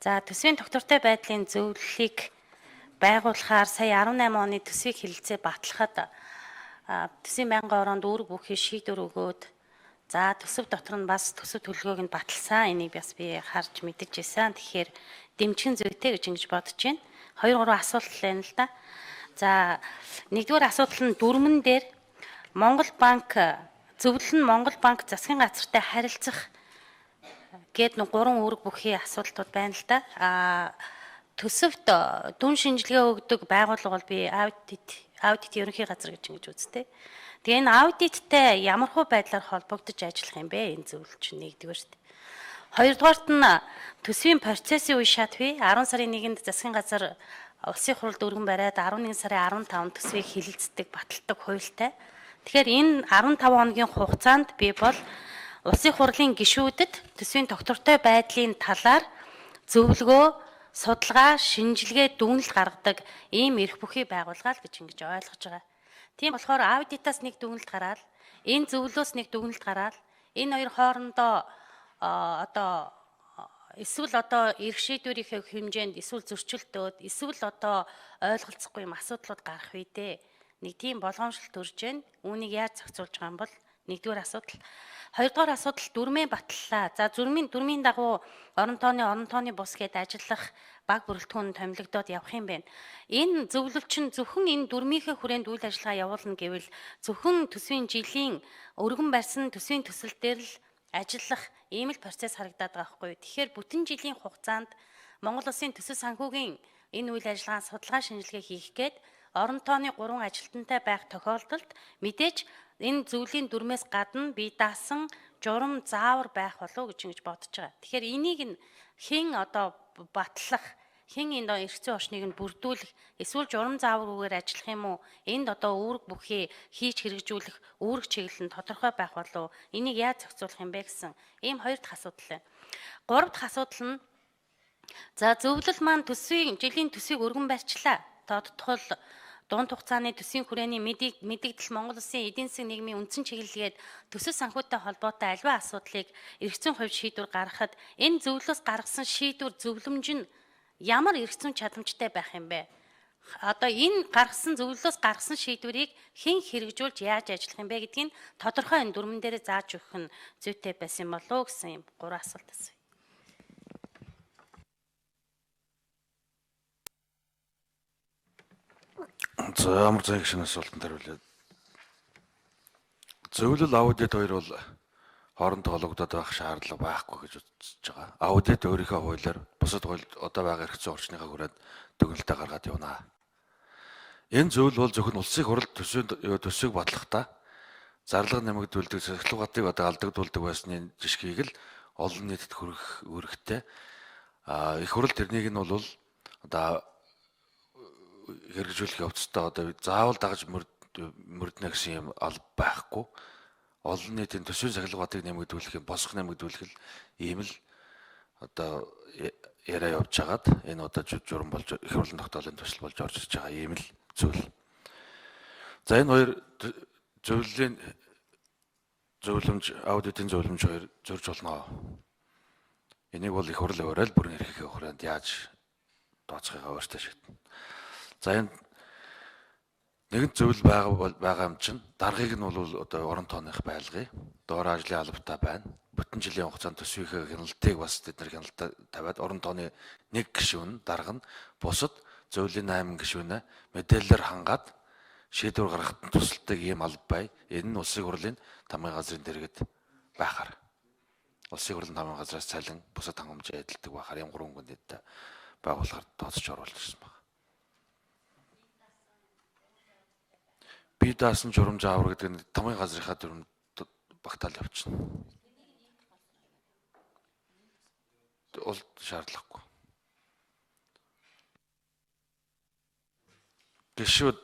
За төсвийн доктортой байдлын зөвлөлийг байгуулахаар сая 18 оны төсвийг хэлэлцээ батлахад төсвийн байнгын ороонд үүрэг бүхий шийдвэр өгөөд за төсөв дотор нь бас төсөв төлөвлөгөөг нь баталсан. Энийг бас би харж мэдэж байсан. Тэгэхээр дэмжин зүйтэй гэж ингэж бодож байна. 2-3 асуулт байна л да. За нэгдүгээр асуудал нь дүрмэн дээр Монгол банк зөвлөл нь Монгол банк засгийн газартай харилцах гээд 3 үүрэг бүхий асуудлууд байна л да. Төсөвт дүн шинжилгээ өгдөг байгууллага бол би аудит ерөнхий газар гэж ингэж үзтээ. Тэгээ энэ аудиттай ямар хөө байдлаар холбогдож ажиллах юм бэ? Энэ зөвлөл чинь нэгдүгээрт. Хоёрдугаарт нь төсвийн процессын үе шат бий. 10 сарын 1-нд засгийн газар улсын хурлд өргөн бариад 11 сарын 15 төсвийг хэлэлцдэг, баталдаг хуультай. Тэгэхээр энэ 15 хоногийн хугацаанд би бол улсын хурлын гишүүдэд төсвийн доктортой байдлын талаар зөвлөгөө, судалгаа, шинжилгээ, дүгнэлт гаргадаг ийм эрх бүхий байгууллага л гэж ингэж ойлгож байгаа. Тийм болохоор аудитаас нэг дүгнэлт гараад, энэ зөвлөлөөс нэг дүгнэлт гараад, энэ хоёр хоорондоо эсвэл эрх шийдвэрийн хэмжээнд эсвэл зөрчилдөөд, эсвэл ойлголцохгүй юм асуудлууд гарах үедээ нэг тийм болгоомжлолт төрж байна. Үүнийг яаж зохицуулж байгаа юм бол нэгдүгээр асуудал. Хоёрдугаар асуудал дүрмээ батллаа. За дүрмийн дагуу орон тооны бус гээд ажиллах баг бүрэлдэхүүн томилогдоод явах юм байна. Энэ зөвлөл чинь зөвхөн энэ дүрмийнхээ хүрээнд үйл ажиллагаа явуулна гэвэл зөвхөн төсвийн жилийн өргөн барьсан төсвийн төсөл дээр л ажиллах ийм л процесс харагдаад байгаа хгүй. Тэгэхээр бүтэн жилийн хугацаанд Монгол Улсын төсөв санхүүгийн энэ үйл ажиллагаа судалгаа шинжилгээ хийх гээд орон тооны 3 ажилтнтай байх тохиолдолд мэдээж энэ зөвлөлийн дүрмээс гадна бие даасан журам заавар байх болов гэж ингэж бодож байгаа. Тэгэхээр энийг нь хэн батлах, хэн энэ эрх зүйн орчныг нь бүрдүүлэх, эсвэл журам зааваргүйгээр ажиллах юм уу? Энд үүрэг бүхий хийж хэрэгжүүлэх үүрэг чиглэл нь тодорхой байх болов. Энийг яаж зохицуулах юм бэ гэсэн ийм хоёр дахь асуудал байна. Гурав дахь асуудал нь за зөвлөл маань жилийн төсвийг өргөн барьчлаа. Тодорхой дунд хугацааны төсвийн хүрээний мэдэгдэл Монгол Улсын эдийн засгийн нийгмийн үндсэн чиглэлгээд төсөв санхүүтэй холбоотой аливаа асуудлыг эрх зүйн хувьд шийдвэр гаргахад энэ зөвлөлөөс гаргасан шийдвэр зөвлөмж нь ямар эрх зүйн чадамжтай байх юм бэ? Энэ зөвлөлөөс гаргасан шийдвэрийг хэн хэрэгжүүлж яаж ажиллах юм бэ гэдгийг тодорхой энэ дүрмэн дээр зааж өгөх нь зүйтэй байсан болов уу гэсэн юм 3 асуулт асууя. За ямар зайг шинэ асуултанд хариулъя. Зөвлөл аудит хоёр бол хоорондоо холбогдоод байх шаардлага байхгүй гэж үзэж байгаа. Аудит өөрийнхөө хуулиар бусад байгаа эрх зүйн орчныхаа хүрээнд дүгнэлтээ гаргаад явна. Энэ зөвлөл бол зөвхөн улсын хурлд төсвийг батлахдаа зарлага нэмэгдүүлдэг, сахилгатыг алдагдуулдаг байсны жишгийг л олон нийтэд хүргэх үүрэгтэй. Их хурл тэрнийг нь бол хэрэгжүүлэх явцдаа заавал дагаж мөрднө гэсэн юм алба байхгүй. Олон нийтийн төсвийн сахилгатыг нэмэгдүүлэх юм, босгох нэмэгдүүлэх ийм л яриа явж хагаад энэ журам болж их хурлын тогтоолын төсөл болж орж ирж байгаа ийм л зүйл. За энэ хоёр аудитын зөвлөмж хоёр зөрж болно. Энийг бол их хурлын хураал бүрэн эрхийнхээ хүрээнд яаж тооцохыгаа өөртөө шийднэ. За энэ нэгэн зөвлөл байгаа юм чинь даргаыг нь бол орон тооных байлгая. Доор ажлын албатай байна. Бүтэн жилийн хугацаанд төсвийнхээ хяналтыг бас тэд нар хяналтаа тавиад орон тооны нэг гишүүн дарга нь бусад зөвлөлийн 8 гишүүнээ мэдээлэлээр хангаад шийдвэр гаргахад тусалдаг ийм алба бай. Энэ нь улсын хурлын тамгын газрын дэргэд байхаар. Улсын хурлын тамгын газраас цалин бусад хангамжаа эдэлдэг байхаар ийм 3 гүндэд байгуулахаар тооцож оруулж ирсэн байна. Бие даасан журам заавар гэдэг нь тамгын газрынхаа дүрм багтаал явчихна. Ол шаардлагагүй. Гишүүд